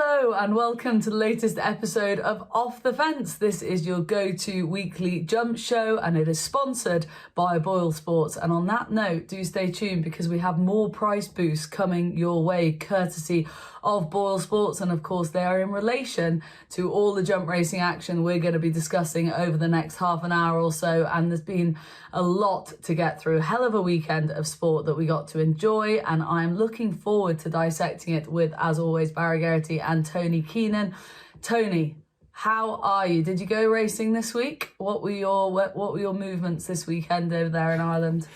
Hello and welcome to the latest episode of Off the Fence. This is your go-to weekly jump show and it is sponsored by BOYLESPORTS. And on that note, do stay tuned because we have more price boosts coming your way courtesy of BOYLESPORTS, and of course they are in relation to all the jump racing action we're going to be discussing over the next half an hour or so. And there's been a lot to get through, hell of a weekend of sport that we got to enjoy, and I'm looking forward to dissecting it with, as always, Barry Geraghty and Tony Keenan. Tony, how are you? Did you go racing this week? What were your movements this weekend over there in Ireland?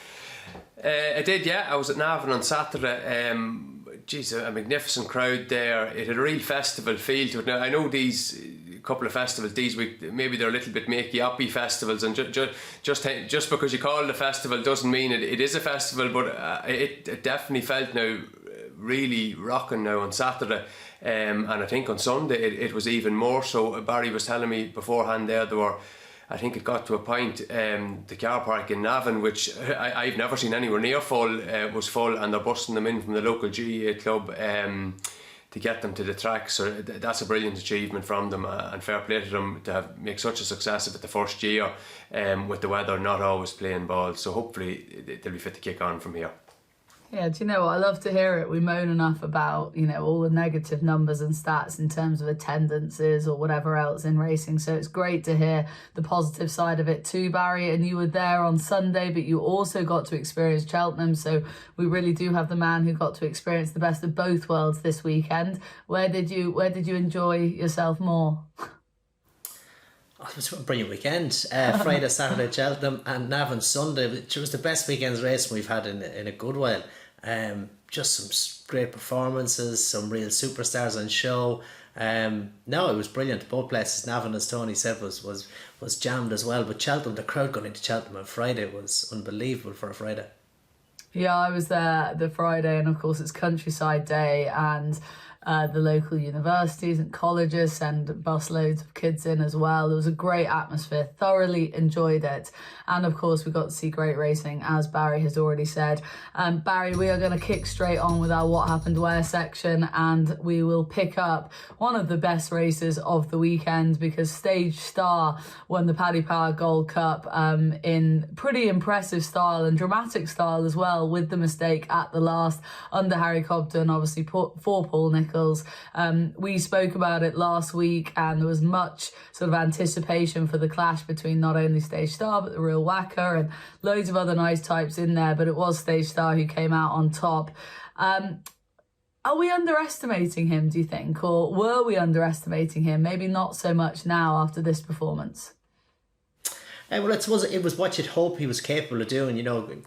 I did, yeah. I was at Navan on Saturday. Geez, a magnificent crowd there. It had a real festival feel to it. Now, I know these couple of festivals these week, maybe they're a little bit makey-uppy festivals, and just because you call it a festival doesn't mean it is a festival, but it definitely felt now really rocking now on Saturday. And I think on Sunday it was even more so. Barry was telling me beforehand there were, I think it got to a point, the car park in Navan, which I've never seen anywhere near full, was full, and they're busting them in from the local GAA club to get them to the track. So that's a brilliant achievement from them, and fair play to them to make such a success of it the first year, with the weather not always playing ball. So hopefully they'll be fit to kick on from here. Yeah, do you know what? I love to hear it. We moan enough about, all the negative numbers and stats in terms of attendances or whatever else in racing. So it's great to hear the positive side of it too, Barry. And you were there on Sunday, but you also got to experience Cheltenham. So we really do have the man who got to experience the best of both worlds this weekend. Where did you enjoy yourself more? Oh, it was a brilliant weekend. Friday, Saturday, Cheltenham, and Navan Sunday. It was the best weekend's racing we've had in a good while. Just some great performances, some real superstars on show. No, it was brilliant. Both places. Navan, as Tony said, was jammed as well. But Cheltenham, the crowd going into Cheltenham on Friday was unbelievable for a Friday. Yeah, I was there the Friday, and of course it's Countryside Day, and the local universities and colleges send busloads of kids in as well. It was a great atmosphere, thoroughly enjoyed it. And of course, we got to see great racing, as Barry has already said. Barry, we are going to kick straight on with our What Happened Where section, and we will pick up one of the best races of the weekend, because Stage Star won the Paddy Power Gold Cup in pretty impressive style and dramatic style as well, with the mistake at the last under Harry Cobden, obviously for Paul Nicholls. We spoke about it last week, and there was much sort of anticipation for the clash between not only Stage Star but the Real Whacker and loads of other nice types in there, but it was Stage Star who came out on top. Are we underestimating him, do you think, or were we underestimating him? Maybe not so much now after this performance. Well, it was what you'd hope he was capable of doing.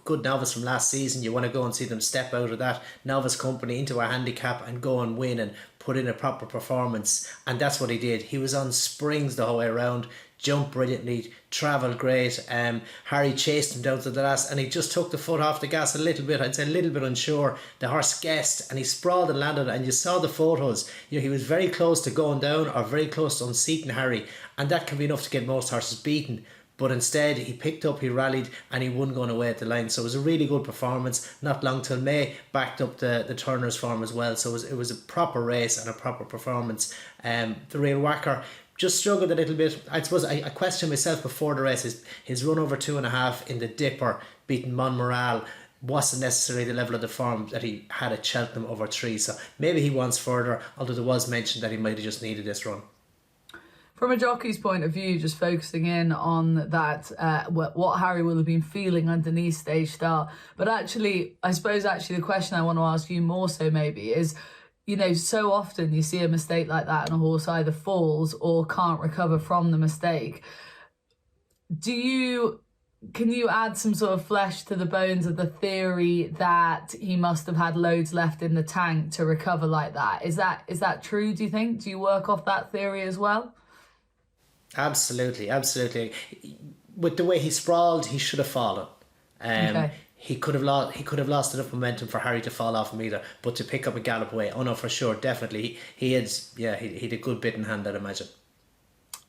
Good novice from last season. You want to go and see them step out of that novice company into a handicap and go and win and put in a proper performance. And that's what he did. He was on springs the whole way around, jumped brilliantly, travelled great. Harry chased him down to the last, and he just took the foot off the gas a little bit. I'd say a little bit unsure. The horse guessed, and he sprawled and landed. And you saw the photos. He was very close to going down or very close to unseating Harry, and that can be enough to get most horses beaten. But instead, he picked up, he rallied, and he won going away at the line. So it was a really good performance. Not long till May backed up the Turner's form as well. So it was a proper race and a proper performance. The Real Whacker just struggled a little bit. I suppose I questioned myself before the race. His run over 2.5 in the Dipper, beating Monmoral, wasn't necessarily the level of the form that he had at Cheltenham over 3. So maybe he wants further, although there was mention that he might have just needed this run. From a jockey's point of view, just focusing in on that, what Harry will have been feeling underneath Stage Star. But actually, I suppose the question I want to ask you more so maybe is, so often you see a mistake like that and a horse either falls or can't recover from the mistake. Can you add some sort of flesh to the bones of the theory that he must have had loads left in the tank to recover like that? Is that true, do you think? Do you work off that theory as well? Absolutely. With the way he sprawled, he should have fallen. Okay. He could have lost enough momentum for Harry to fall off him either, but to pick up a gallop away, oh no, for sure, definitely. He had a good bit in hand, I'd imagine.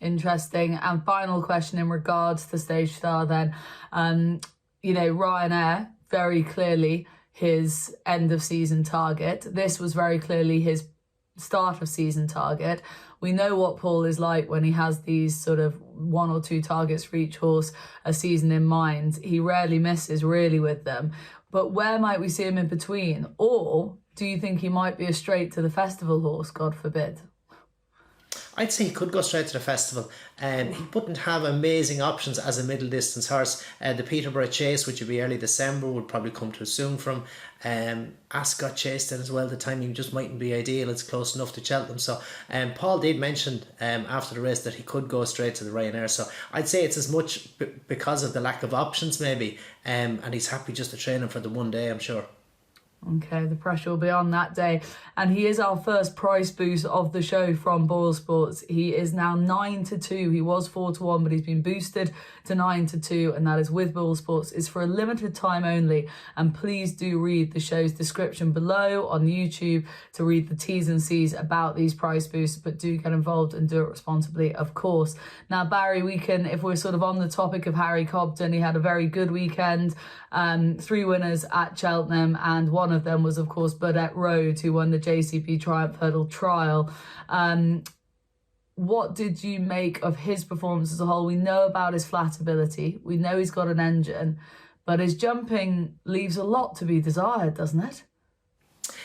Interesting. And final question in regards to Stage Star then. Ryanair, very clearly his end of season target. This was very clearly his start of season target. We know what Paul is like when he has these sort of 1 or 2 targets for each horse a season in mind. He rarely misses really with them. But where might we see him in between? Or do you think he might be a straight to the festival horse, God forbid? I'd say he could go straight to the festival. He wouldn't have amazing options as a middle distance horse. The Peterborough Chase, which would be early December, would probably come too soon from Ascot Chase then as well. The timing just mightn't be ideal. It's close enough to Cheltenham. So Paul did mention after the race that he could go straight to the Ryanair. So I'd say it's as much because of the lack of options maybe. And he's happy just to train him for the one day, I'm sure. Okay, the pressure will be on that day. And he is our first price boost of the show from BOYLESPORTS. He is now 9-2. He was 4-1, but he's been boosted to 9-2, and that is with BOYLESPORTS. It's for a limited time only. And please do read the show's description below on YouTube to read the T's and C's about these price boosts, but do get involved and do it responsibly, of course. Now, Barry, if we're sort of on the topic of Harry Cobden, he had a very good weekend. 3 winners at Cheltenham, and one of them was, of course, Burdett Road, who won the JCP Triumph Hurdle Trial. What did you make of his performance as a whole? We know about his flat ability. We know he's got an engine, but his jumping leaves a lot to be desired, doesn't it?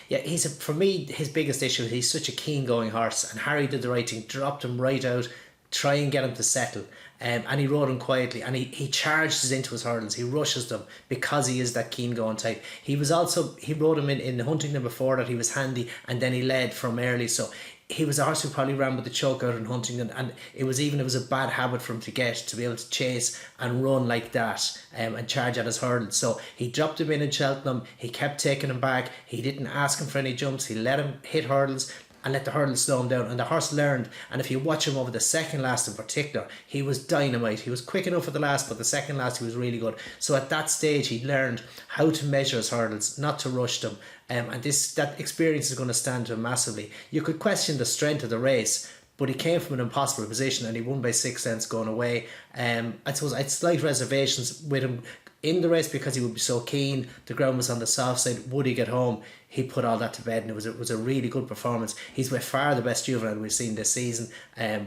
Yeah, for me, his biggest issue, he's such a keen going horse, and Harry did the right thing, dropped him right out, try and get him to settle. And he rode him quietly, and he charges into his hurdles. He rushes them because he is that keen going type. He rode him in Huntingdon before that. He was handy, and then he led from early. So he was a horse who probably ran with the choke out in Huntingdon, and it was a bad habit for him to be able to chase and run like that and charge at his hurdles. So he dropped him in Cheltenham. He kept taking him back. He didn't ask him for any jumps. He let him hit hurdles and let the hurdles slow him down, and the horse learned. And if you watch him over the second last in particular, he was dynamite. He was quick enough at the last, but the second last he was really good. So at that stage he learned how to measure his hurdles, not to rush them, and that experience is going to stand to him massively. You could question the strength of the race, but he came from an impossible position and he won by 6 cents going away. I suppose I had slight reservations with him in the race because he would be so keen. The ground was on the soft side. Would he get home? He put all that to bed, and it was a really good performance. He's by far the best juvenile we've seen this season.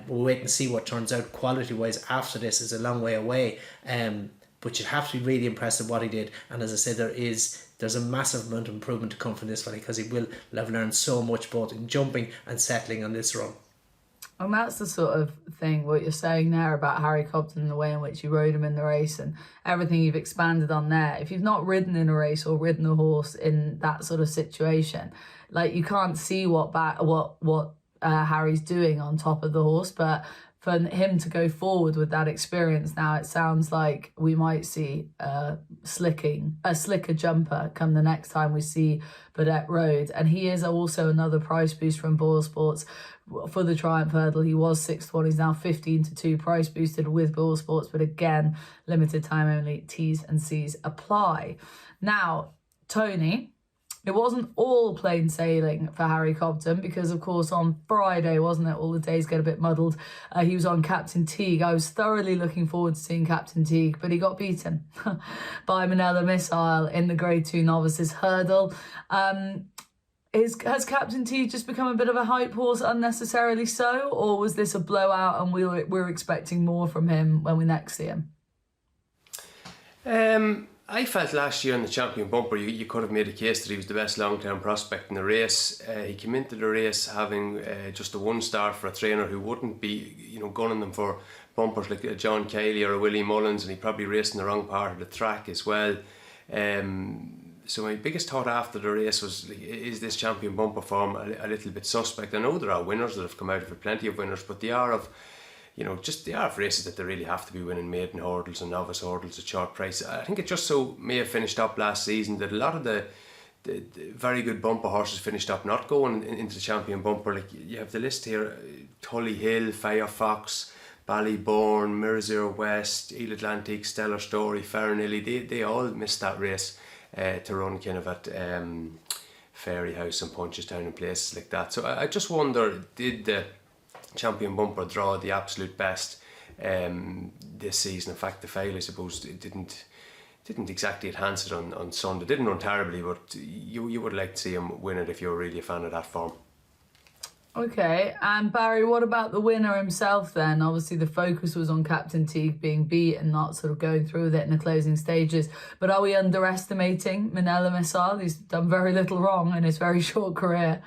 We'll wait and see what turns out quality wise after this. Is a long way away, but you'd have to be really impressed with what he did. And as I said, there's a massive amount of improvement to come from this one, because he will have learned so much both in jumping and settling on this run. And that's the sort of thing, what you're saying there about Harry Cobden and the way in which you rode him in the race and everything you've expanded on there. If you've not ridden in a race or ridden a horse in that sort of situation, like, you can't see what Harry's doing on top of the horse. But for him to go forward with that experience now, it sounds like we might see a slicker jumper come the next time we see Burdett Road. And he is also another price boost from BOYLESPORTS for the Triumph Hurdle. He was 6-1, he's now 15-2, price boosted with BOYLESPORTS, but again, limited time only, T's and C's apply. Now, Tony, it wasn't all plain sailing for Harry Cobden, because of course on Friday, wasn't it? All the days get a bit muddled. He was on Captain Teague. I was thoroughly looking forward to seeing Captain Teague, but he got beaten by Manila Missile in the Grade 2 Novices Hurdle. Has Captain Teague just become a bit of a hype horse unnecessarily so, or was this a blowout and we're expecting more from him when we next see him? I felt last year in the Champion Bumper you could have made a case that he was the best long-term prospect in the race. He came into the race having just a 1-star for a trainer who wouldn't be gunning them for bumpers like a John Cayley or a Willie Mullins, and he probably raced in the wrong part of the track as well. So my biggest thought after the race was, is this Champion Bumper form a little bit suspect? I know there are winners that have come out of it, plenty of winners, but they are of races that they really have to be winning maiden hurdles and novice hurdles at short price. I think it just so may have finished up last season that a lot of the very good bumper horses finished up not going into the Champion Bumper. Like, you have the list here: Tully Hill, Firefox, Ballybourne, Mirror West, Eel Atlantic, Stellar Story, Farranilly. They all missed that race to run kind of at Fairy House and Punchestown and places like that. So I just wonder, did the Champion Bumper draw the absolute best this season? In fact, the fail, I suppose, it didn't exactly enhance it on Sunday. Didn't run terribly, but you would like to see him win it if you're really a fan of that form. Okay, and Barry, what about the winner himself then? Obviously, the focus was on Captain Teague being beat and not sort of going through with it in the closing stages. But are we underestimating Manila Missile? He's done very little wrong in his very short career.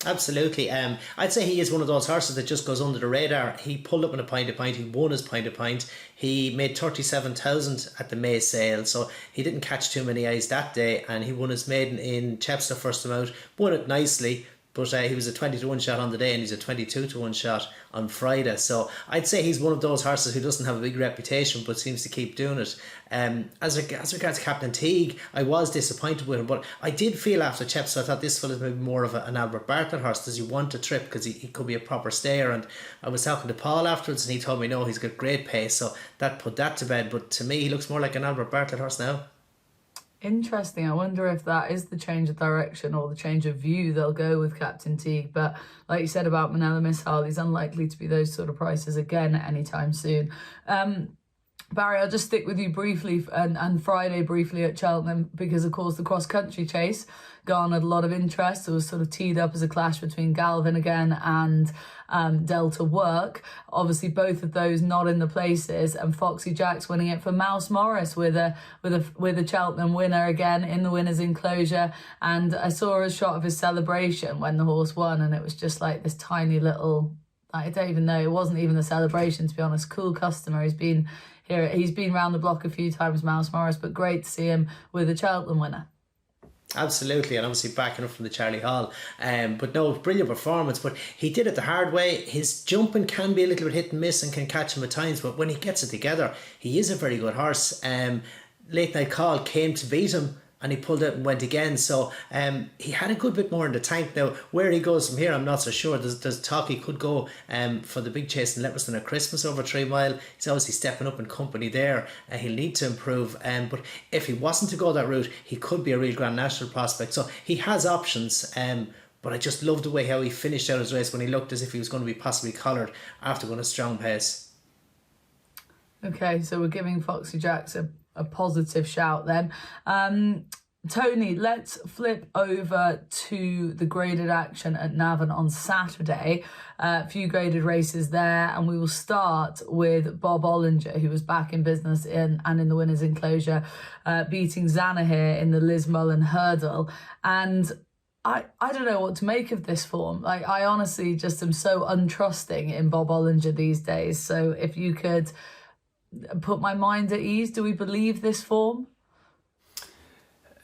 Absolutely. I'd say he is one of those horses that just goes under the radar. He pulled up in a pint to pint. He won his pint to pint. He made 37,000 at the May sale, so he didn't catch too many eyes that day. And he won his maiden in Chepstow first time out. Won it nicely. But he was a 20-1 shot on the day, and he's a 22-1 shot on Friday. So I'd say he's one of those horses who doesn't have a big reputation but seems to keep doing it. As regards Captain Teague, I was disappointed with him, but I did feel after Chepstow, I thought this fella's maybe more of an Albert Bartlett horse. Does he want a trip? Because he could be a proper stayer. And I was talking to Paul afterwards, and he told me no, he's got great pace, so that put that to bed. But to me, he looks more like an Albert Bartlett horse now. Interesting. I wonder if that is the change of direction or the change of view they'll go with Captain Teague. But like you said about Manila Missile, he's unlikely to be those sort of prices again anytime soon. Barry, I'll just stick with you briefly and Friday briefly at Cheltenham, because of course the cross-country chase garnered a lot of interest. It was sort of teed up as a clash between Galopin again and Delta Work. Obviously both of those not in the places, and Foxy Jack's winning it for Mouse Morris with a Cheltenham winner again in the winner's enclosure. And I saw a shot of his celebration when the horse won, and it was just like this tiny little, I don't even know, it wasn't even a celebration, to be honest. Cool customer. He's been round the block a few times, Mouse Morris, but great to see him with a Cheltenham winner. Absolutely, and obviously backing up from the Charlie Hall. But no, brilliant performance. But he did it the hard way. His jumping can be a little bit hit and miss and can catch him at times, but when he gets it together, he is a very good horse. Late Night Call came to beat him, and he pulled out and went again. So he had a good bit more in the tank. Now, where he goes from here, I'm not so sure. There's talk he could go for the big chase in Leopardstown at Christmas over 3 mile. He's obviously stepping up in company there. He'll need to improve. But if he wasn't to go that route, he could be a real Grand National prospect. So he has options. But I just love the way how he finished out his race when he looked as if he was going to be possibly collared after going a strong pace. Okay, so we're giving Foxy Jacks a positive shout then. Tony, let's flip over to the graded action at Navan on Saturday. A few graded races there, and we will start with Bob Olinger, who was back in business in the winner's enclosure, beating Zanahir in the Liz Mullen hurdle. And I don't know what to make of this form. Like, I honestly just am so untrusting in Bob Olinger these days. So if you could put my mind at ease, do we believe this form?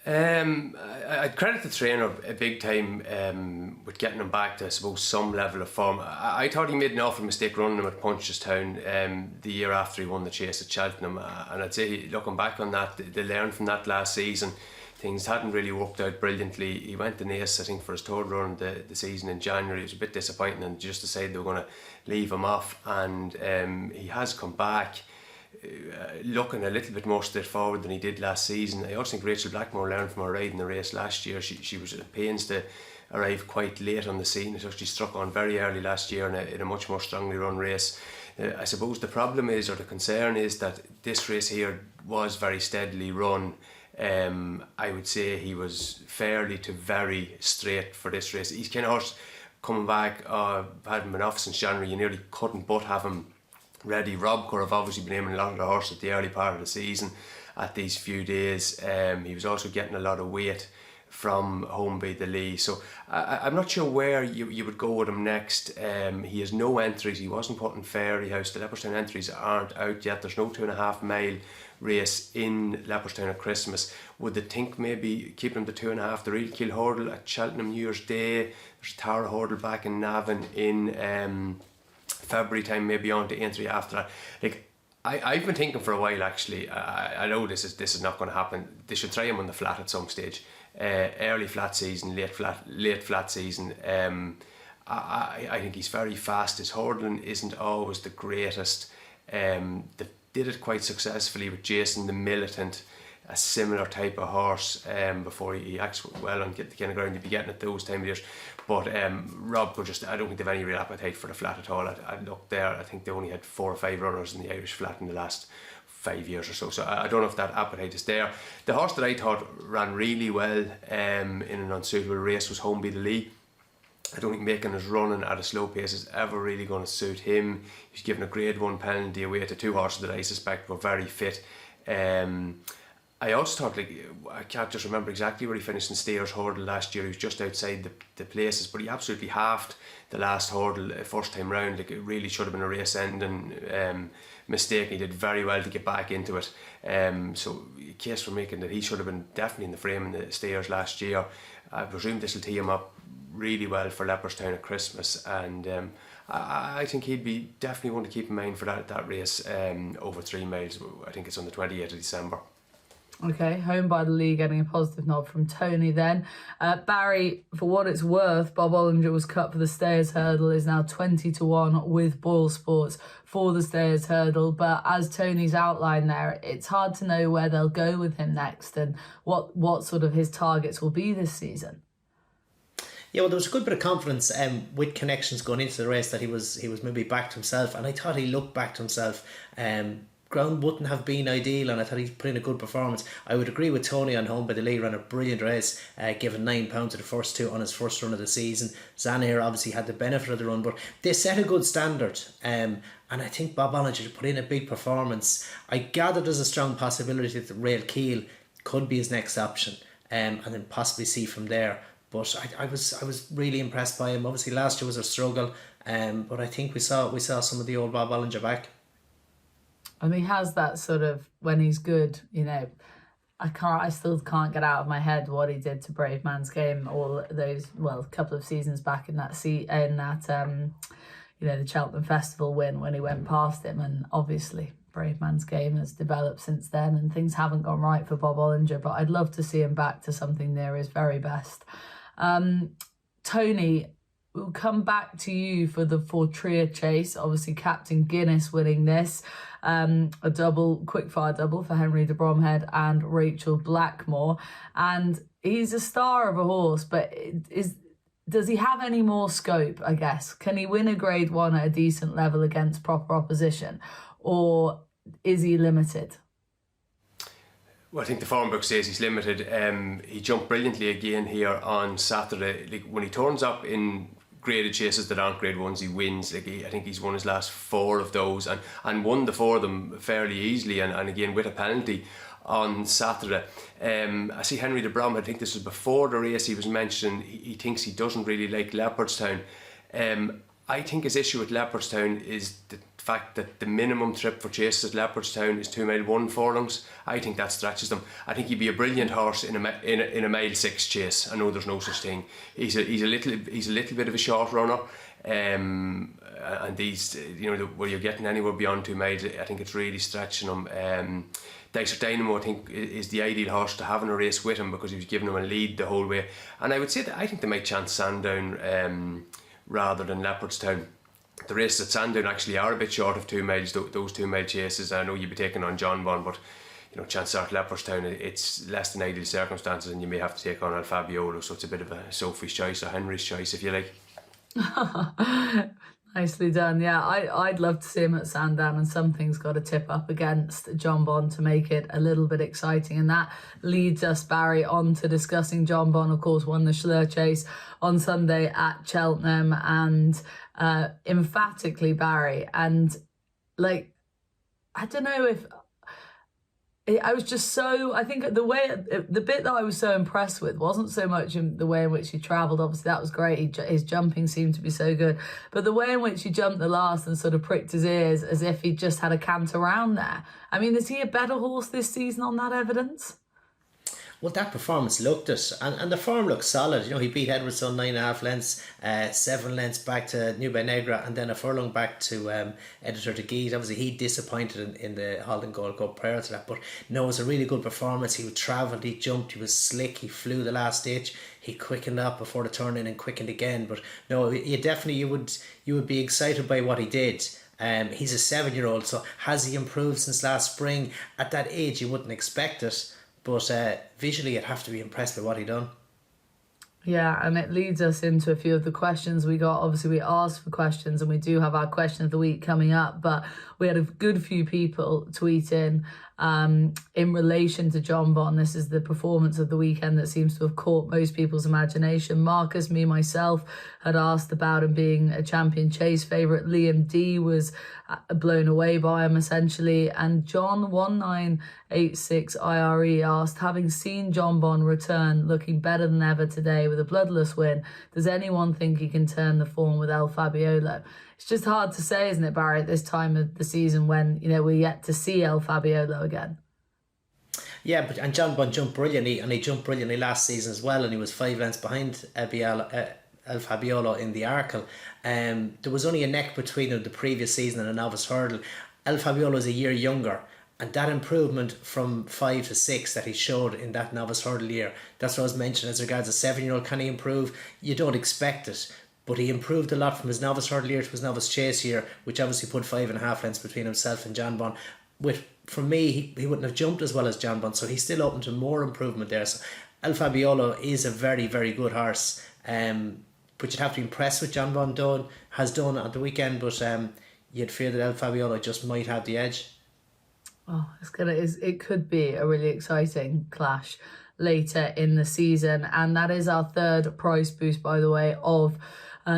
I'd credit the trainer a big time with getting him back to, I suppose, some level of form. I thought he made an awful mistake running him at Punchestown the year after he won the chase at Cheltenham, and I'd say, looking back on that, they learned from that last season. Things hadn't really worked out brilliantly. He went in ace, I think, for his third run the season in January. It was a bit disappointing, and just decided they were going to leave him off, and he has come back looking a little bit more straightforward than he did last season. I also think Rachel Blackmore learned from her ride in the race last year. She was at pains to arrive quite late on the scene. It actually struck on very early last year in a much more strongly run race. I suppose the problem is, or the concern is, that this race here was very steadily run. I would say he was fairly to very straight for this race. He's kind of horse coming back, hadn't been off since January. You nearly couldn't but have him ready. Rob could have obviously been aiming a lot of the horse at the early part of the season at these few days. He was also getting a lot of weight from Home by the Lee, so I'm not sure where you would go with him next. He has no entries. He wasn't put in Fairy House. The Leopardstown entries aren't out yet. There's no 2.5 mile race in Leopardstown at Christmas. Would they think maybe keeping him to 2.5? The Real Kill hurdle at Cheltenham New Year's Day. There's a Tara hurdle back in Navan in February time, maybe on to entry after that. Like, I've been thinking for a while, actually. I know this is not going to happen. They should try him on the flat at some stage. Early flat season, late flat season. I think he's very fast. His hurdling isn't always the greatest. They did it quite successfully with Jason the Militant, a similar type of horse, before he acts well on the kind of ground he'd be getting at those time of years. But Rob could just, I don't think they've any real appetite for the flat at all. I looked there, I think they only had 4 or 5 runners in the Irish flat in the last 5 years or so. So I don't know if that appetite is there. The horse that I thought ran really well in an unsuitable race was Home by the Lee. I don't think making his running at a slow pace is ever really going to suit him. He's given a Grade 1 penalty away to 2 horses that I suspect were very fit. I also thought, like, I can't just remember exactly where he finished in Stayers hurdle last year. He was just outside the places, but he absolutely halved the last hurdle first time round. Like, it really should have been a race ending mistake. He did very well to get back into it. So a case for making that he should have been definitely in the frame in the Stayers last year. I presume this will tee him up really well for Leopardstown at Christmas, and I think he'd be definitely one to keep in mind for that race over 3 miles. I think it's on the 28th of December. Okay, home by the league, getting a positive nod from Tony then. Barry, for what it's worth, Bob Olinger was cut for the Stayers Hurdle, is now 20-1 with BOYLESPORTS for the Stayers Hurdle. But as Tony's outlined there, it's hard to know where they'll go with him next and what sort of his targets will be this season. Yeah, well, there was a good bit of confidence with connections going into the race that he was maybe backed himself, and I thought he looked back to himself. Ground wouldn't have been ideal, and I thought he put in a good performance. I would agree with Tony on home by the league, ran a brilliant race, given £9 to the first 2 on his first run of the season. Xanair obviously had the benefit of the run, but they set a good standard, and I think Bob Olinger put in a big performance. I gather there's a strong possibility that the Rail Keel could be his next option, and then possibly see from there. But I was really impressed by him. Obviously last year was a struggle, but I think we saw some of the old Bob Olinger back. And he has that sort of, when he's good, you know, I still can't get out of my head what he did to Bravemansgame all those, well, a couple of seasons back in that you know, the Cheltenham Festival win when he went past him. And obviously Bravemansgame has developed since then and things haven't gone right for Bob Olinger, but I'd love to see him back to something near his very best. Tony, we'll come back to you for the Fortria Chase. Obviously Captain Guinness winning this. A quickfire double for Henry de Bromhead and Rachel Blackmore, and he's a star of a horse, but does he have any more scope, I guess? Can he win a Grade 1 at a decent level against proper opposition, or is he limited? Well, I think the form book says he's limited. He jumped brilliantly again here on Saturday. Like, when he turns up in graded chases that aren't Grade 1s, he wins. Like, I think he's won his last 4 of those and won the 4 of them fairly easily, and again with a penalty on Saturday. I see Henry de Bromhead, I think this was before the race, he was mentioning he thinks he doesn't really like Leopardstown. I think his issue with Leopardstown is the fact that the minimum trip for chases at Leopardstown is 2 mile 1 furlongs. I think that stretches them. I think he'd be a brilliant horse in a mile 6 chase. I know there's no such thing. He's a little bit of a short runner, and these, you know, where you're getting anywhere beyond 2 miles, I think it's really stretching him. Dysart Dynamo, I think, is the ideal horse to have in a race with him because he was giving him a lead the whole way. And I would say that I think they might chance Sandown rather than Leopardstown. The races at Sandown actually are a bit short of 2 miles, those 2 mile chases. I know you'd be taking on Jonbon, but you know, chances are at Leopardstown it's less than ideal circumstances, and you may have to take on Alfabiolo, so it's a bit of a Sophie's choice or Henry's choice, if you like. Nicely done. Yeah, I'd love to see him at Sandown, and something's got to tip up against Jonbon to make it a little bit exciting. And that leads us, Barry, on to discussing Jonbon. Of course, won the Schlur Chase on Sunday at Cheltenham, and emphatically, Barry. And like, I don't know if I was just so, I think the bit that I was so impressed with wasn't so much in the way in which he travelled. Obviously that was great, his jumping seemed to be so good, but the way in which he jumped the last and sort of pricked his ears as if he just had a canter around there. I mean, is he a better horse this season on that evidence? Well, that performance looked it, and the form looks solid. You know, he beat Edwardson 9.5 lengths, 7 lengths back to Nube Negra, and then a furlong back to Editor de Guide. Obviously, he disappointed in the Halden Gold Cup prior to that, but no, it was a really good performance. He travelled, he jumped, he was slick, he flew the last ditch, he quickened up before the turn in and quickened again. But no, you would be excited by what he did. He's a 7-year-old, so has he improved since last spring? At that age, you wouldn't expect it. But visually, you'd have to be impressed with what he done. Yeah, and it leads us into a few of the questions we got. Obviously, we asked for questions and we do have our question of the week coming up, but we had a good few people tweet in relation to Jonbon. This is the performance of the weekend that seems to have caught most people's imagination. Marcus, me, myself had asked about him being a champion chase favourite. Liam D was blown away by him, essentially. And John1986 IRE asked, having seen Jonbon return looking better than ever today with a bloodless win, does anyone think he can turn the form with El Fabiolo? It's just hard to say, isn't it, Barry, at this time of the season when, we're yet to see El Fabiolo again? Yeah, and Jonbon jumped brilliantly, and he jumped brilliantly last season as well, and he was 5 lengths behind El Fabiolo in the Arkle. There was only a neck between them the previous season in a novice hurdle. El Fabiolo is a year younger, and that improvement from 5 to 6 that he showed in that novice hurdle year, that's what I was mentioning as regards a 7-year-old. Can he improve? You don't expect it. But he improved a lot from his novice hurdle year to his novice chase year, which obviously put 5.5 lengths between himself and Jonbon. For me, he wouldn't have jumped as well as Jonbon, so he's still open to more improvement there. So El Fabiolo is a very, very good horse. But you'd have to be impressed with Jonbon has done at the weekend, but you'd fear that El Fabiolo just might have the edge. Oh, it could be a really exciting clash later in the season, and that is our third price boost, by the way, of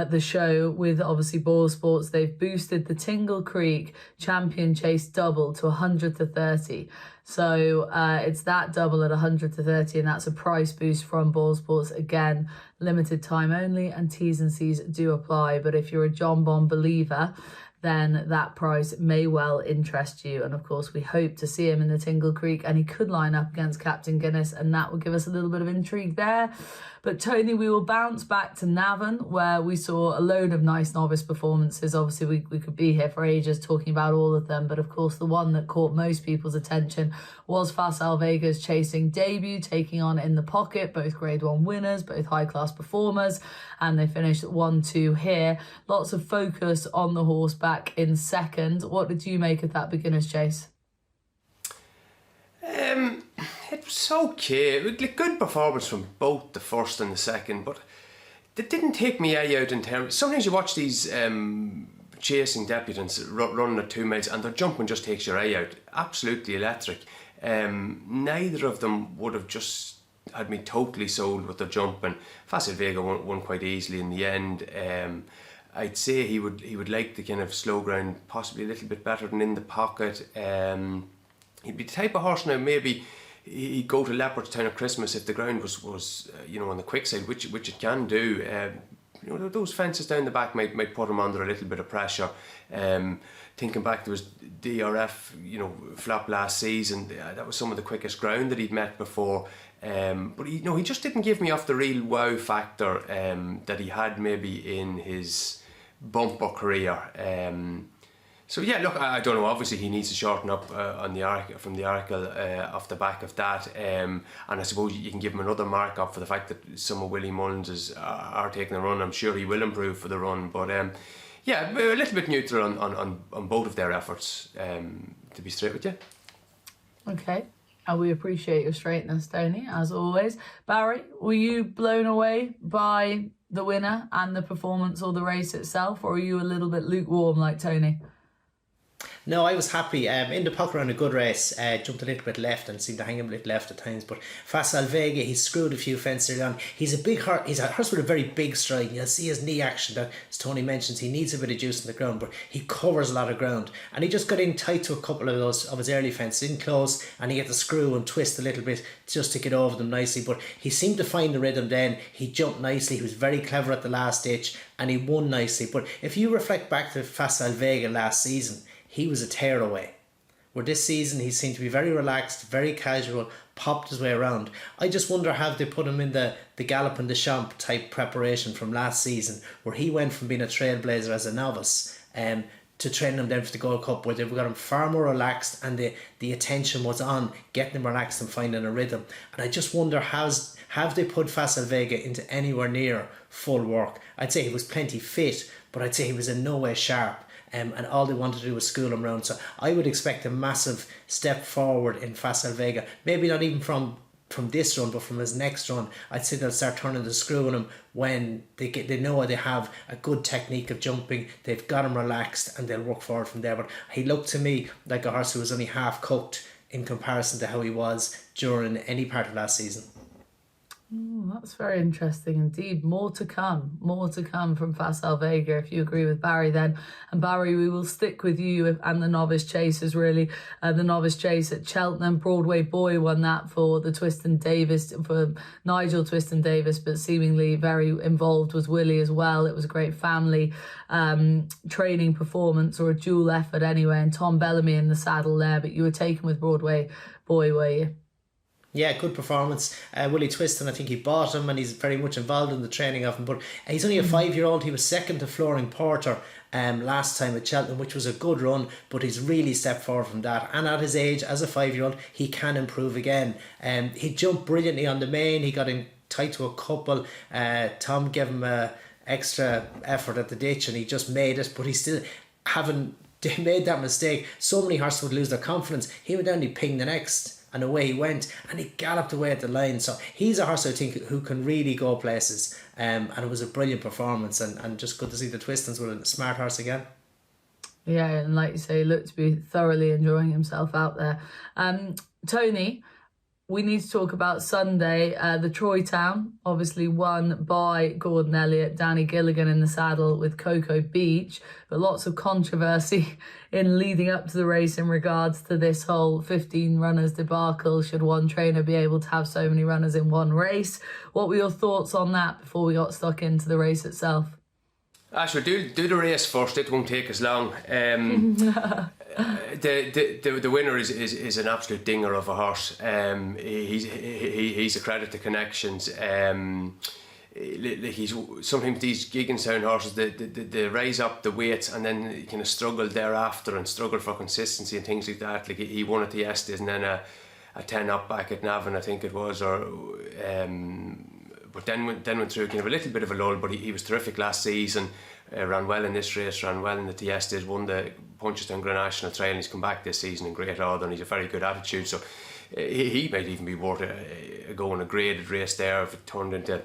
the show with obviously BOYLESPORTS. They've boosted the Tingle Creek Champion Chase double to 100 to 30. So it's that double at 100 to 30, and that's a price boost from BOYLESPORTS. Again, limited time only, and T's and C's do apply. But if you're a Jonbon believer, then that price may well interest you. And of course, we hope to see him in the Tingle Creek, and he could line up against Captain Guinness, and that would give us a little bit of intrigue there. But Tony, we will bounce back to Navan, where we saw a load of nice novice performances. Obviously, we could be here for ages talking about all of them, but of course, the one that caught most people's attention was Facile Vega's chasing debut, taking on In the Pocket, both Grade 1 winners, both high-class performers, and they finished 1-2 here. Lots of focus on the horse back in second. What did you make of that beginner's chase? It was okay. It was a good performance from both the first and the second, but it didn't take me out in terms. Sometimes you watch these chasing debutants running at 2 minutes, and their jumping just takes your eye out. Absolutely electric. Neither of them would have just had me totally sold with their jumping. Facile Vega won quite easily in the end. I'd say he would like the kind of slow ground possibly a little bit better than In the Pocket. He'd be the type of horse now, maybe he'd go to Leopardstown at Christmas if the ground was on the quick side, which it can do. Those fences down the back might put him under a little bit of pressure. Thinking back, there was DRF, flop last season. That was some of the quickest ground that he'd met before. But he just didn't give me off the real wow factor that he had maybe in his bumper career. So yeah, look, I don't know. Obviously, he needs to shorten up from the Arkle off the back of that, and I suppose you can give him another mark up for the fact that some of Willie Mullins are taking a run. I'm sure he will improve for the run, but yeah, a little bit neutral on both of their efforts. To be straight with you. Okay, and we appreciate your straightness, Tony, as always. Barry, were you blown away by the winner and the performance or the race itself, or are you a little bit lukewarm like Tony? No, I was happy. In the Pocket ran a good race. Jumped a little bit left and seemed to hang him a little left at times. But Facile Vega, he screwed a few fences early on. He's a big horse. He's a horse with a very big stride. And you'll see his knee action that, as Tony mentions, he needs a bit of juice in the ground, but he covers a lot of ground. And he just got in tight to a couple of those of his early fences, in close, and he had to screw and twist a little bit just to get over them nicely. But he seemed to find the rhythm then. He jumped nicely. He was very clever at the last ditch, and he won nicely. But if you reflect back to Facile Vega last season, he was a tearaway. Where this season he seemed to be very relaxed, very casual, popped his way around. I just wonder, have they put him in the Galopin de Champ type preparation from last season, where he went from being a trailblazer as a novice to training him then for the Gold Cup, where they've got him far more relaxed, and the attention was on getting him relaxed and finding a rhythm. And I just wonder, have they put Facile Vega into anywhere near full work? I'd say he was plenty fit, but I'd say he was in no way sharp. And all they wanted to do was school him round. So I would expect a massive step forward in Facile Vega. Maybe not even from from this run, but from his next run, I'd say they'll start turning the screw on him when they know they have a good technique of jumping, they've got him relaxed, and they'll work forward from there. But he looked to me like a horse who was only half cooked in comparison to how he was during any part of last season. That's very interesting indeed. More to come from Facile Vega, if you agree with Barry then. And Barry, we will stick with you and the novice chasers really. The novice chase at Cheltenham, Broadway Boy won that for the Twiston Davis, for Nigel Twiston Davis, but seemingly very involved was Willie as well. It was a great family training performance, or a dual effort anyway, and Tom Bellamy in the saddle there, but you were taken with Broadway Boy, were you? Yeah, good performance. Willie Twiston, I think he bought him and he's very much involved in the training of him. But he's only a 5-year-old. He was second to Flooring Porter last time at Cheltenham, which was a good run, but he's really stepped forward from that. And at his age, as a 5-year-old, he can improve again. He jumped brilliantly on the main. He got in tight to a couple. Tom gave him extra effort at the ditch and he just made it, but he still haven't made that mistake. So many horses would lose their confidence. He would only ping the next, and away he went, and he galloped away at the line. So he's a horse, I think, who can really go places, and it was a brilliant performance, and just good to see the Twistons with a smart horse again. Yeah, and like you say, he looked to be thoroughly enjoying himself out there. Tony, we need to talk about Sunday. The Troytown, obviously won by Gordon Elliott, Danny Gilligan in the saddle with Cocoa Beach, but lots of controversy in leading up to the race in regards to this whole 15 runners debacle. Should one trainer be able to have so many runners in one race? What were your thoughts on that before we got stuck into the race itself? Actually, do the race first. It won't take as long. The winner is an absolute dinger of a horse. He's a credit to connections. He's sometimes these Gigginstown horses, they raise up the weights and then kind of struggle thereafter and struggle for consistency and things like that. Like he won at the Estes and then a 10 up back at Navan, I think it was, or but then went through kind of a little bit of a lull. But he was terrific last season. Ran well in this race, ran well in the T&Cs, won the Punchestown Grand National Trail, and he's come back this season in great order, and he's a very good attitude. So he might even be worth a go in a graded race there. If it turned into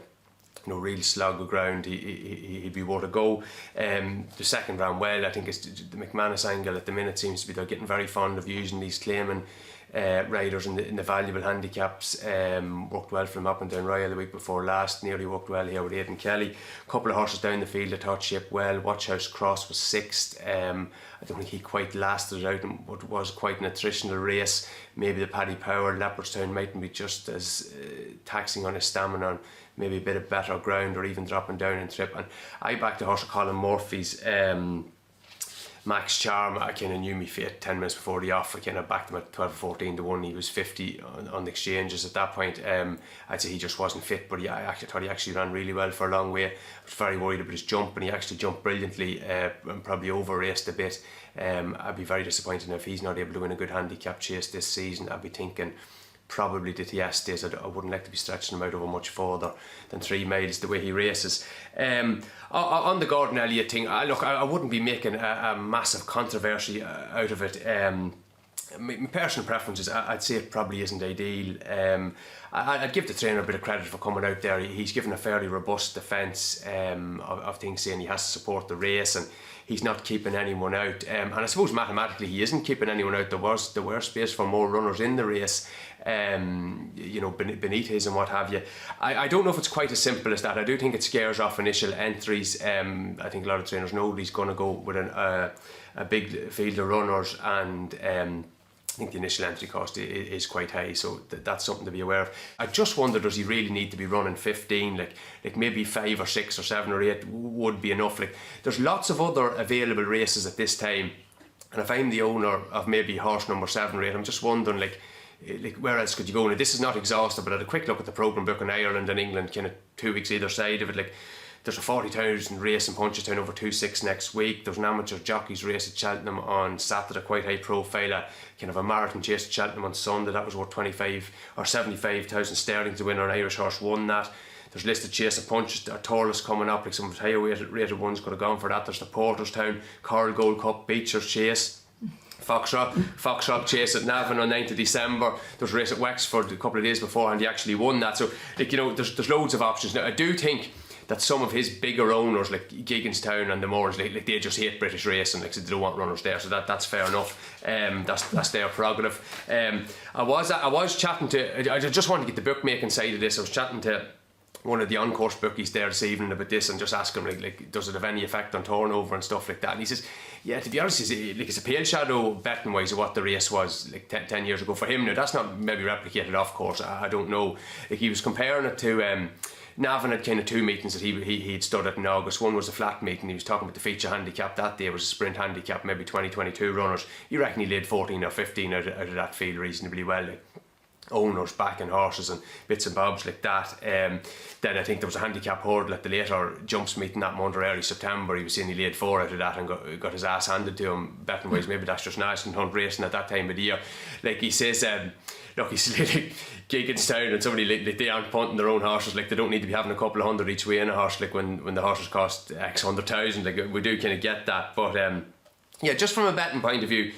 real slog of ground, he'd be worth a go. The second ran well. I think it's the McManus angle at the minute seems to be they're getting very fond of using these claiming riders in the valuable handicaps. Worked well for him up and down Ryle the week before last, nearly worked well here with Aidan Kelly. A couple of horses down the field that thought shaped well. Watchhouse Cross was 6th. I don't think he quite lasted it out in what was quite an attritional race. Maybe the Paddy Power, Leopardstown mightn't be just as taxing on his stamina, and maybe a bit of better ground or even dropping down in trip. And I backed the horse of Colin Murphy's Max Charm. I kind of knew me fate 10 minutes before the off. I kind of backed him at 12 14 to 1. He was 50 on the exchanges at that point. I'd say he just wasn't fit, but I actually thought he actually ran really well for a long way. I was very worried about his jump, and he actually jumped brilliantly and probably over raced a bit. I'd be very disappointed if he's not able to win a good handicap chase this season. I'd be thinking probably the T&Cs. I wouldn't like to be stretching him out over much further than 3 miles the way he races. On the Gordon Elliott thing, I wouldn't be making a massive controversy out of it. My personal preferences, I'd say it probably isn't ideal. I'd give the trainer a bit of credit for coming out there. He's given a fairly robust defence of things, saying he has to support the race and he's not keeping anyone out. And I suppose mathematically he isn't keeping anyone out. There were space for more runners in the race, beneath his and what have you. I don't know if it's quite as simple as that. I do think it scares off initial entries. I think a lot of trainers know he's going to go with a big field of runners, and I think the initial entry cost is quite high, so that's something to be aware of. I just wonder, does he really need to be running 15? Like maybe 5 or 6 or 7 or 8 would be enough. Like there's lots of other available races at this time, and if I'm the owner of maybe horse number 7 or 8, I'm just wondering like where else could you go? Now this is not exhaustive, but I had a quick look at the programme book in Ireland and England, kind of 2 weeks either side of it. Like there's a 40,000 race in Punchestown over 2-6 next week. There's an amateur jockeys race at Cheltenham on Saturday, quite high profile. Kind of a marathon chase at Cheltenham on Sunday. That was worth 25 or 75,000 sterling to win. An Irish horse won that. There's listed chase at Punchestown, Torless coming up. Like some of the higher rated ones could have gone for that. There's the Porterstown Coral Gold Cup Beechers Chase. Foxtrot Chase at Navan on 9th of December. There was a race at Wexford a couple of days before, and he actually won that. So, like, you know, there's loads of options. Now, I do think that some of his bigger owners, like Gigginstown and the Moors, like they just hate British racing, like, so they don't want runners there. So that's fair enough. That's their prerogative. I was chatting to. I just wanted to get the bookmaking side of this. I was chatting to one of the on-course bookies there this evening about this, and just ask him, like, does it have any effect on turnover and stuff like that? And he says, yeah, to be honest, it's a pale shadow betting wise of what the race was like 10 years ago for him. Now, that's not maybe replicated off course, I don't know. Like, he was comparing it to Navan had kind of two meetings that he'd stood at in August. One was a flat meeting. He was talking about the feature handicap that day. It was a sprint handicap, maybe 20-22 runners. You reckon he laid 14 or 15 out of that field reasonably well, like owners backing horses and bits and bobs like that. Then I think there was a handicap hurdle at the later jumps meeting that month or early September. He was saying he laid 4 out of that and got his ass handed to him betting wise. Maybe that's just nice and hunt racing at that time of the year. Like, he says, look, he's like Gigginstown and somebody like they aren't punting their own horses. Like, they don't need to be having a couple of hundred each way in a horse, like when the horses cost X 100,000. Like, we do kind of get that, but yeah, just from a betting point of view,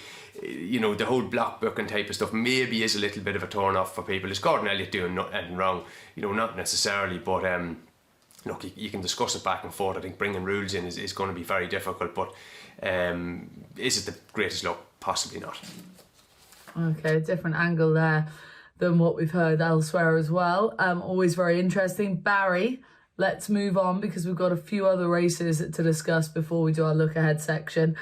you know, the whole block booking type of stuff maybe is a little bit of a turn off for people. Is Gordon Elliott doing anything wrong? You know, not necessarily, but look, you can discuss it back and forth. I think bringing rules in is going to be very difficult, but is it the greatest luck? Possibly not. Okay, different angle there than what we've heard elsewhere as well. Always very interesting. Barry, let's move on because we've got a few other races to discuss before we do our look ahead section.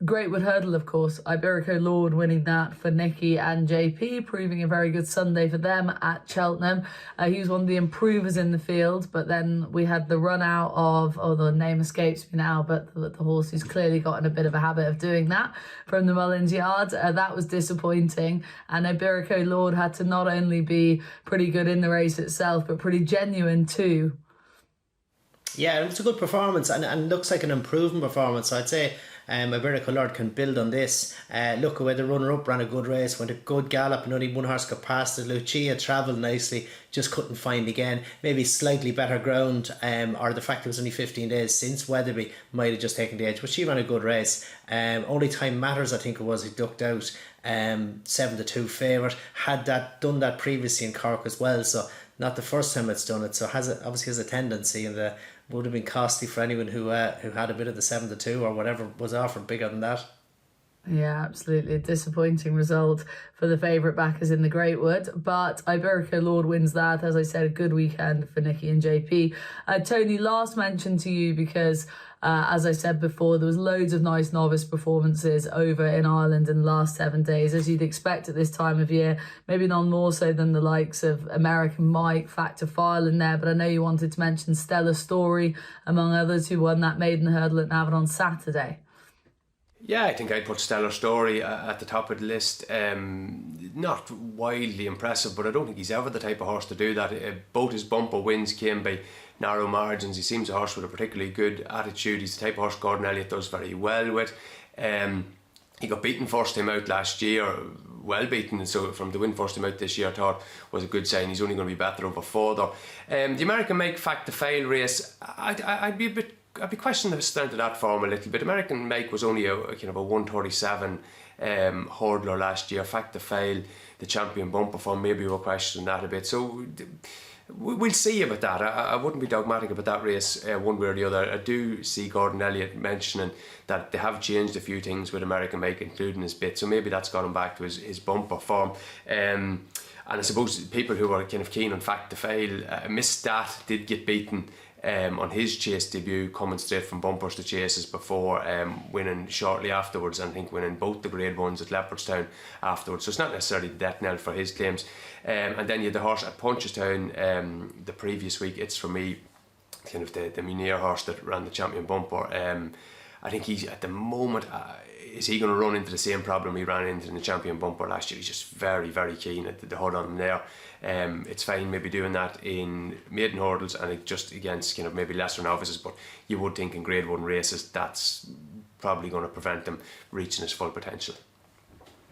Greatwood Hurdle, of course. Iberico Lord winning that for Nicky and JP, proving a very good Sunday for them at Cheltenham. He was one of the improvers in the field, but then we had the run out of, the name escapes me now, but the horse who's clearly got in a bit of a habit of doing that from the Mullins yard. That was disappointing. And Iberico Lord had to not only be pretty good in the race itself, but pretty genuine too. Yeah, it was a good performance and looks like an improving performance. So I'd say Iberico Lord can build on this. Look, where the runner-up ran a good race, went a good gallop, and only one horse got past it. Lucia travelled nicely, just couldn't find again. Maybe slightly better ground, or the fact it was only 15 days since Weatherby might have just taken the edge. But she ran a good race. Only Time Matters, I think it was, he ducked out. 7-2 favourite. Had done that previously in Cork as well, so not the first time it's done it. So obviously has a tendency, and would have been costly for anyone who had a bit of the 7-2 or whatever was offered bigger than that. Yeah, absolutely. A disappointing result for the favourite backers in the Greatwood. But Iberico Lord wins that. As I said, a good weekend for Nicky and JP. Tony, last mention to you because, as I said before, there was loads of nice novice performances over in Ireland in the last 7 days, as you'd expect at this time of year. Maybe none more so than the likes of American Mike, Factor File in there. But I know you wanted to mention Stella Story, among others, who won that maiden hurdle at Navan on Saturday. Yeah, I think I'd put Stellar Story at the top of the list. Not wildly impressive, but I don't think he's ever the type of horse to do that. Both his bumper wins came by narrow margins. He seems a horse with a particularly good attitude. He's the type of horse Gordon Elliott does very well with. He got beaten first time out last year, well beaten, and so from the win first time out this year I thought was a good sign. He's only going to be better over further. The American Make Fact the Fail race, I'd be questioning the strength of that form a little bit. American Make was only a kind of a 137 hurdler last year. Fact the Fail, the champion bumper form, maybe we're questioning that a bit. So we'll see about that. I wouldn't be dogmatic about that race one way or the other. I do see Gordon Elliott mentioning that they have changed a few things with American Make, including his bit. So maybe that's got him back to his bumper form. And I suppose people who are kind of keen on Fact the Fail, Miss Dat did get beaten on his chase debut, coming straight from bumpers to chases before winning shortly afterwards, and I think winning both the grade ones at Leopardstown afterwards. So it's not necessarily the death knell for his claims. And then you had the horse at Punchestown the previous week. It's for me kind of the Munir horse that ran the champion bumper. I think he's at the moment, is he going to run into the same problem he ran into in the champion bumper last year? He's just very, very keen at the hold on him there. It's fine maybe doing that in maiden hurdles and just against kind of maybe lesser novices, but you would think in grade 1 races that's probably going to prevent him reaching his full potential.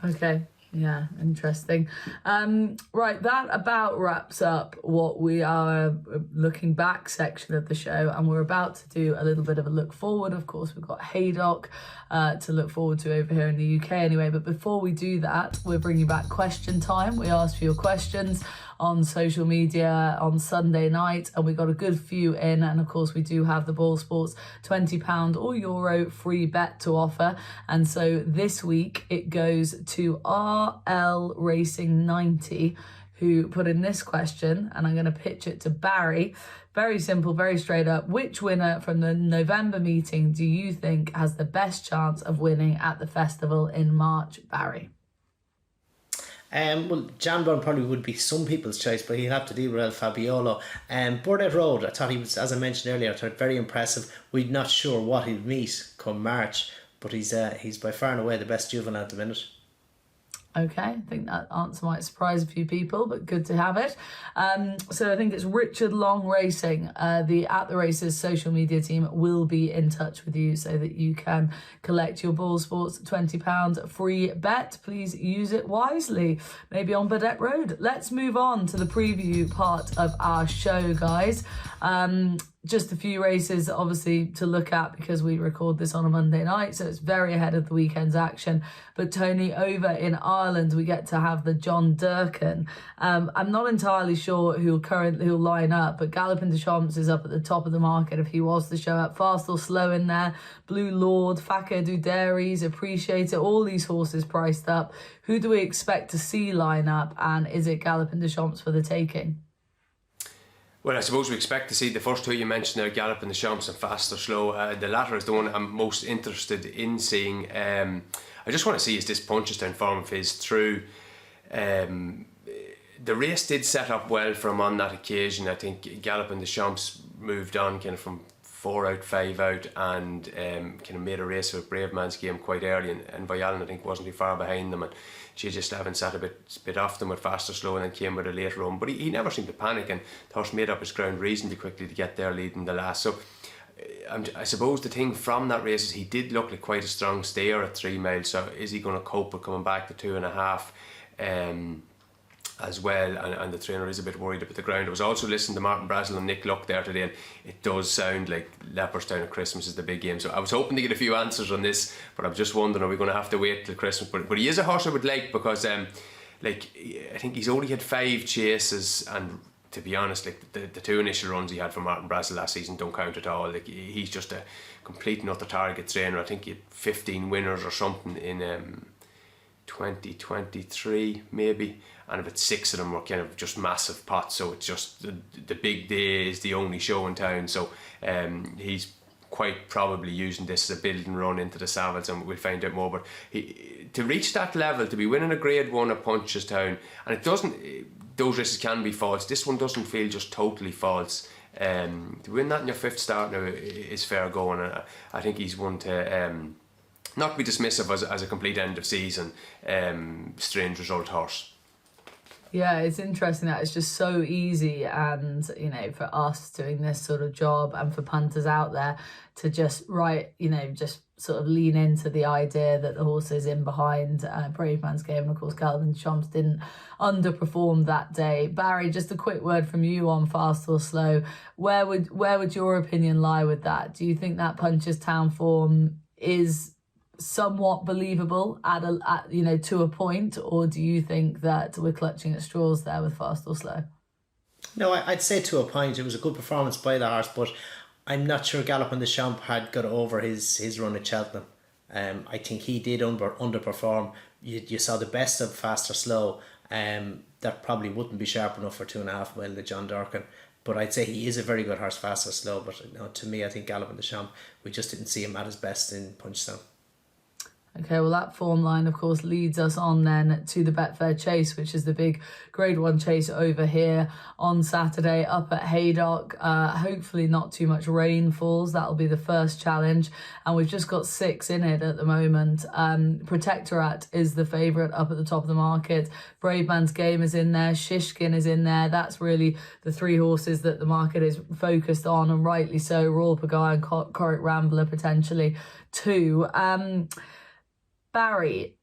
Okay, Yeah, interesting. Right, that about wraps up what we are looking back section of the show, and we're about to do a little bit of a look forward. Of course, we've got Haydock to look forward to over here in the UK anyway, but before we do that, we're bringing back question time. We asked for your questions on social media on Sunday night, and we got a good few in, and of course we do have the BOYLESPORTS £20 or euro free bet to offer, and so this week it goes to RL Racing 90, who put in this question, and I'm going to pitch it to Barry. Very simple, very straight up. Which winner from the November meeting do you think has the best chance of winning at the festival in March, Barry? Well, Jonbon probably would be some people's choice, but he'll have to deal with El Fabiolo. Burdett Road, I thought he was, as I mentioned earlier, I thought very impressive. We're not sure what he'll meet come March, but he's by far and away the best juvenile at the minute. Okay, I think that answer might surprise a few people, but good to have it. So I think it's Richard Long Racing. The At The Races social media team will be in touch with you so that you can collect your BOYLESPORTS £20 free bet. Please use it wisely, maybe on Burdett Road. Let's move on to the preview part of our show, guys. Just a few races, obviously, to look at because we record this on a Monday night, so it's very ahead of the weekend's action. But Tony, over in Ireland, we get to have the John Durkan. I'm not entirely sure who'll line up, but Galopin des Champs is up at the top of the market if he was to show up. Fast or Slow in there, Blue Lord, Facile Vega, Appreciate It, all these horses priced up. Who do we expect to see line up, and is it Galopin des Champs for the taking? Well, I suppose we expect to see the first two you mentioned there, Galopin des Champs and Fast or Slow. The latter is the one I'm most interested in seeing. I just want to see is this Punchestown form of his through. The race did set up well for him on that occasion. I think Galopin des Champs moved on kind of from 4 out, 5 out, and kind of made a race with Bravemansgame quite early, and Vialan I think wasn't too far behind them, and she just haven't sat a bit off them with Fast or Slow, and then came with a late run, but he never seemed to panic, and the horse made up his ground reasonably quickly to get there leading the last. So I suppose the thing from that race is he did look like quite a strong stayer at 3 miles, so is he going to cope with coming back to 2.5 as well, and the trainer is a bit worried about the ground. I was also listening to Martin Brazel and Nick Luck there today, and it does sound like Leopardstown at Christmas is the big game, so I was hoping to get a few answers on this, but I'm just wondering, are we going to have to wait till Christmas? But he is a horse I would like, because I think he's only had 5 chases, and to be honest, like the 2 initial runs he had for Martin Brazel last season don't count at all. Like, he's just a complete and utter target trainer. I think he had 15 winners or something in 2023 maybe, and about 6 of them were kind of just massive pots, so it's just the big day is the only show in town, so he's quite probably using this as a build and run into the Savills, and we'll find out more. But to reach that level, to be winning a grade 1 at Punchestown, and it doesn't, those races can be false, this one doesn't feel just totally false. To win that in your 5th start now is fair going, and I think he's one to not be dismissive as a complete end of season strange result horse. Yeah, it's interesting that it's just so easy, and for us doing this sort of job and for punters out there to just just sort of lean into the idea that the horse is in behind Bravemansgame, and of course Galopin des Champs didn't underperform that day. Barry, just a quick word from you on Fast or Slow. Where would your opinion lie with that? Do you think that Punchestown form is somewhat believable at to a point, or do you think that we're clutching at straws there with Fast or Slow? No, I'd say to a point. It was a good performance by the horse, but I'm not sure Galopin des Champs had got over his run at Cheltenham. I think he did underperform. You saw the best of Fast or Slow. That probably wouldn't be sharp enough for 2.5 mile the John Durkan. But I'd say he is a very good horse, Fast or Slow. But to me, I think Galopin des Champs, we just didn't see him at his best in Punchestown. Okay, well, that form line, of course, leads us on then to the Betfair Chase, which is the big Grade 1 chase over here on Saturday up at Haydock. Hopefully not too much rain falls. That'll be the first challenge. And we've just got 6 in it at the moment. Protektorat is the favourite up at the top of the market. Bravemansgame is in there. Shishkin is in there. That's really the 3 horses that the market is focused on, and rightly so. Royal Pagaille and Corrick Rambler potentially too. Barry,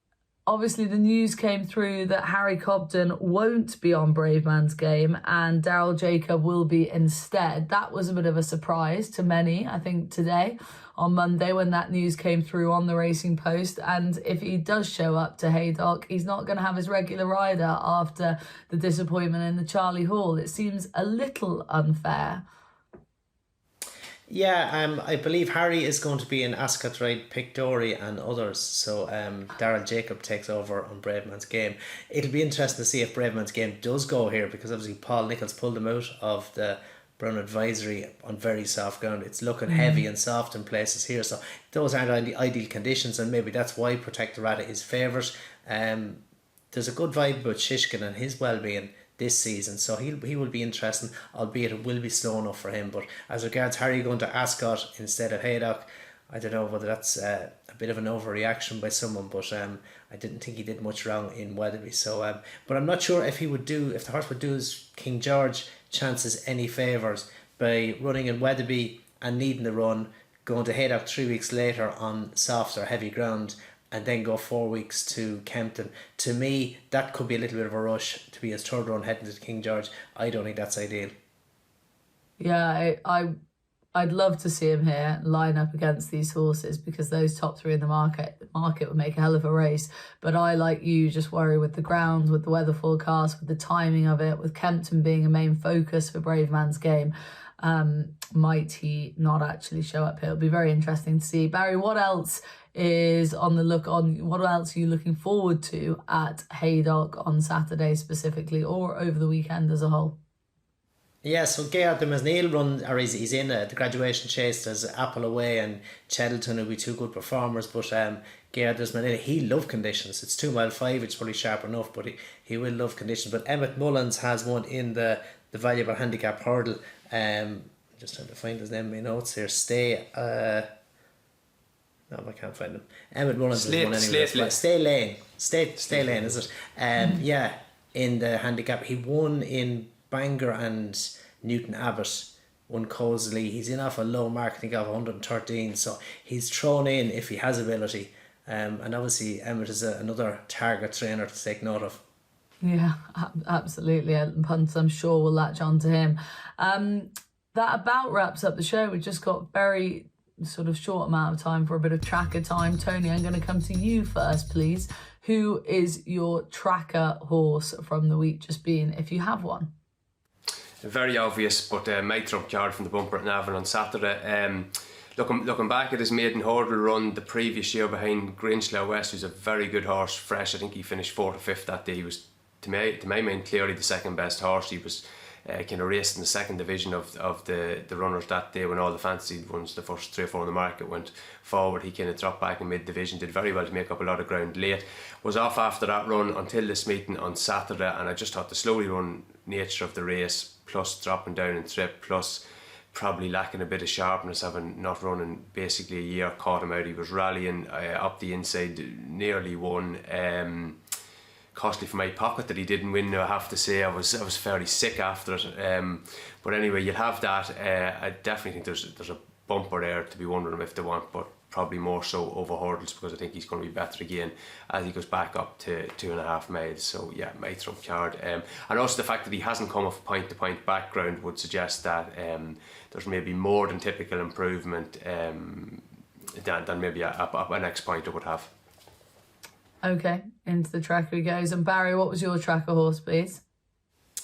obviously the news came through that Harry Cobden won't be on Bravemansgame and Daryl Jacob will be instead. That was a bit of a surprise to many, I think, today on Monday when that news came through on the Racing Post. And if he does show up to Haydock, he's not going to have his regular rider after the disappointment in the Charlie Hall. It seems a little unfair. Yeah, I believe Harry is going to be in Ascot Ride, Pic D'Orhy and others. So Daryl Jacob takes over on Bravemansgame. It'll be interesting to see if Bravemansgame does go here, because obviously Paul Nicholls pulled him out of the Brown Advisory on very soft ground. It's looking heavy and soft in places here. So those aren't ideal conditions, and maybe that's why Protektorat is favourite. There's a good vibe about Shishkin and his well-being this season, so he will be interesting, albeit it will be slow enough for him. But as regards Harry going to Ascot instead of Haydock, I don't know whether that's a bit of an overreaction by someone, but I didn't think he did much wrong in Wetherby. So but I'm not sure if the horse would do his King George chances any favours by running in Wetherby and needing the run, going to Haydock 3 weeks later on soft or heavy ground, and then go 4 weeks to Kempton. To me, that could be a little bit of a rush to be his third run heading to King George. I don't think that's ideal. Yeah, I'd love to see him here line up against these horses, because those top three in the market would make a hell of a race. But I, like you, just worry with the ground, with the weather forecast, with the timing of it, with Kempton being a main focus for Bravemansgame. Might he not actually show up here? It'll be very interesting to see. Barry, what else is on the look on? What else are you looking forward to at Haydock on Saturday specifically, or over the weekend as a whole? Yeah, so Geraghty Mesnil run, or he's in the graduation chase. There's Apple Away and Cheltenham will be two good performers, but Geraghty Mesnil, he love conditions. It's 2 mile 5, it's probably sharp enough, but he will love conditions. But Emmet Mullins has one in the valuable handicap hurdle. Just trying to find his name in my notes here. No, I can't find him. Emmet Mullins is one anyway. Stay Lane, is it? Yeah, in the handicap. He won in Bangor and Newton Abbott, won cosily. He's in off a low mark, I think of 113, so he's thrown in if he has ability. And obviously Emmet is another target trainer to take note of. Yeah, absolutely. And punts, I'm sure, will latch on to him. That about wraps up the show. We just got very sort of short amount of time for a bit of tracker time. Tony, I'm going to come to you first, please. Who is your tracker horse from the week just been, if you have one? Very obvious, but my trump card from the bumper at Navan on Saturday. Looking back at his maiden hurdle run the previous year behind Grinchlow West, who's a very good horse, fresh. I think he finished 4th or 5th that day. He was, to my mind, clearly the second best horse. He was kind of raced in the second division of the runners that day when all the fancy ones, the first 3 or 4 in the market, went forward. He kind of dropped back in mid-division, did very well to make up a lot of ground late. Was off after that run until this meeting on Saturday, and I just thought the slowly run nature of the race, plus dropping down in trip, plus probably lacking a bit of sharpness, having not running basically a year, caught him out. He was rallying up the inside, nearly won. Costly for my pocket that he didn't win. I have to say I was fairly sick after it. But anyway, you'll have that. I definitely think there's a bumper there to be wondering if they want, but probably more so over hurdles, because I think he's going to be better again as he goes back up to 2.5 miles. So yeah, my trump card. And also the fact that he hasn't come off a point-to-point background would suggest that there's maybe more than typical improvement than maybe a next pointer would have. Okay, into the tracker he goes. And Barry, what was your tracker horse, please?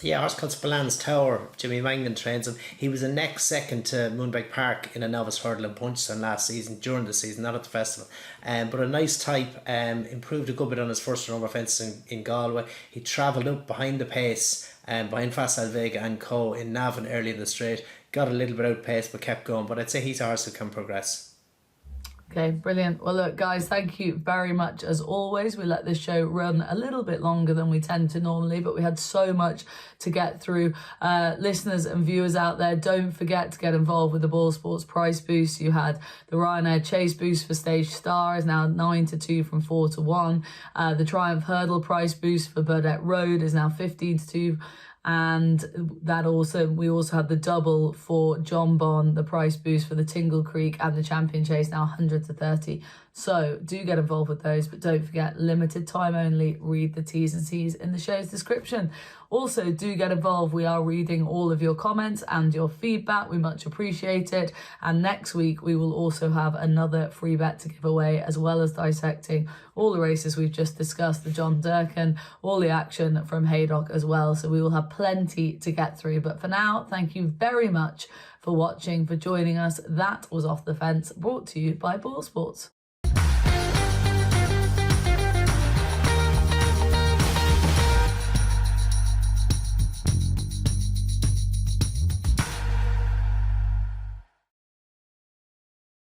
Yeah, horse called Spillans Tower. Jimmy Mangan trains him. He was a next second to Moonbeg Park in a novice hurdle in Punchestown last season, during the season, not at the festival. But a nice type, improved a good bit on his first run over fence in Galway. He travelled up behind the pace, behind Facile Vega and Co in Navan early in the straight. Got a little bit outpaced but kept going. But I'd say he's a horse who can progress. Okay, brilliant. Well, look, guys, thank you very much as always. We let this show run a little bit longer than we tend to normally, but we had so much to get through. Listeners and viewers out there, don't forget to get involved with the BOYLESPORTS price boost. You had the Ryanair Chase boost for Stage Star is now 9-2 from 4-1. The Triumph Hurdle price boost for Burdett Road is now 15-2. And that we also had the double for Jonbon, the price boost for the Tingle Creek and the Champion Chase, now 100-30 So do get involved with those, but don't forget, limited time only. Read the T's and C's in the show's description. Also, do get involved. We are reading all of your comments and your feedback. We much appreciate it. And next week, we will also have another free bet to give away, as well as dissecting all the races we've just discussed, the John Durkan, all the action from Haydock as well. So we will have plenty to get through. But for now, thank you very much for watching, for joining us. That was Off the Fence, brought to you by BOYLESPORTS.